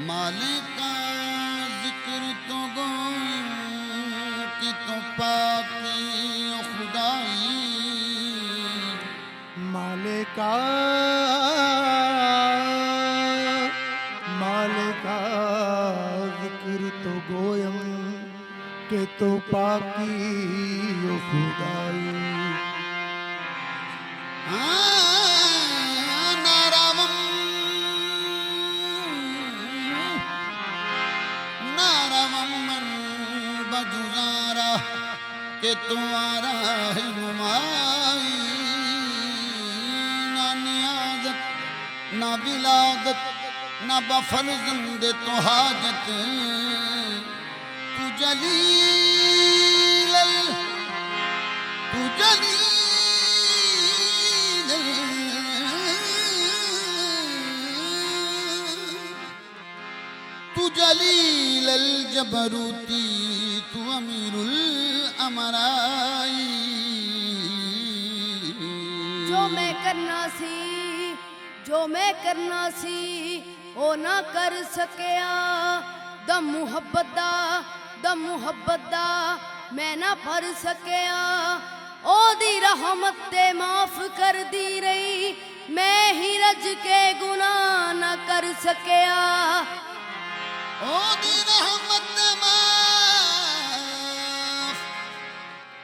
मालिक का जिक्र तो गोइम कि तो पाकी ओ खुदाई। मालिक का जिक्र तो गोयम के तो पाकी ओ खुदाई। बजुजारा के तुम्हारा है नुमाई। ना नियाजत ना विलादत ना बफरजंद तो हाजत। तू जलील तू जलील तू जलील अल जबरूती तू अमीरुल अमराई। जो मैं करना सी ओ ना कर सकिया। द मुहब्बत दा मैं ना भर सकिया। ओ दी रहमत ते माफ कर दी रही मैं ही रज के गुनाह ना कर सकिया। ओ दी रहमत माफ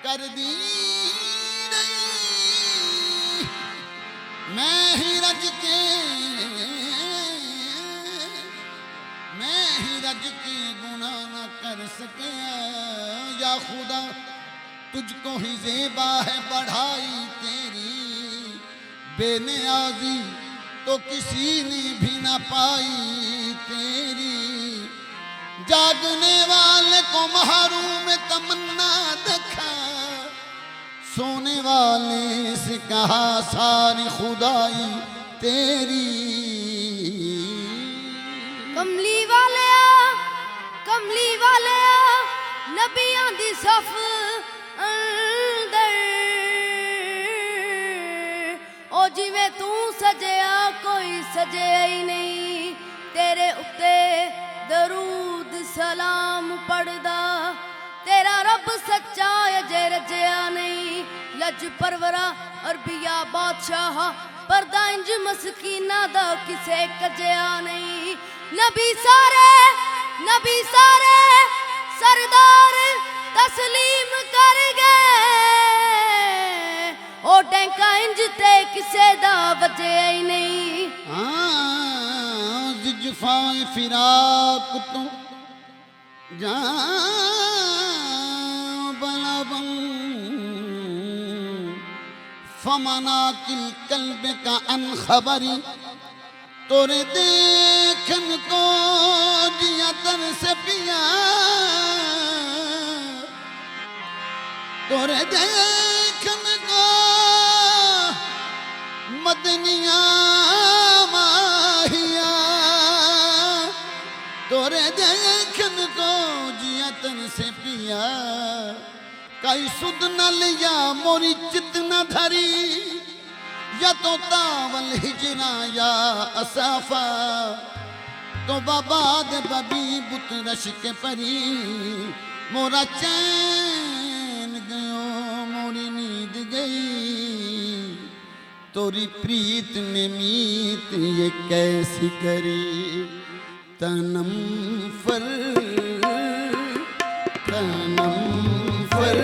कर दी रही मैं ही रज के गुनाह न कर सके। या खुदा तुझको ही ज़ेबा है बढ़ाई तेरी। बेनियाज़ी तो किसी ने भी ना पाई तेरी। जागने वाले को महरूम तमन्ना देखा। सोने वाले से कहा सारी खुदाई तेरी। कमली वाले नबियां दी सफ अंदर ओ जिवें तू सजया कोई सजया ही नहीं। तेरे उत्ते दरूद सलाम पढ़दा तेरा रब सच्चा अजे रजया नहीं। लज परवरा अरबिया बादशाह परदा इंज मस्कीना दा किसे कजया नहीं। नबी सारे सरदार तस्लीम कर गए। ओ टैंका इंज ते किसे दा वजया ही नहीं। जिजफाए फिराक तू जा बलबम फमना किल कल्ब का अनखबरी। तोरे देखन को जिया तर से पिया। तोरे देखन को मदनिया माहिया। तोरे देखन को जिया तर से पिया। कई सुध न लिया मोरी चित न धरी। या तो तावल हिजना या असाफा। तो बाबाद बबी बुत रश के परी। मोरा चैन गयो मोरी नींद गई। तोरी प्रीत ने मीत ये कैसी करी। तनम फर तनम फर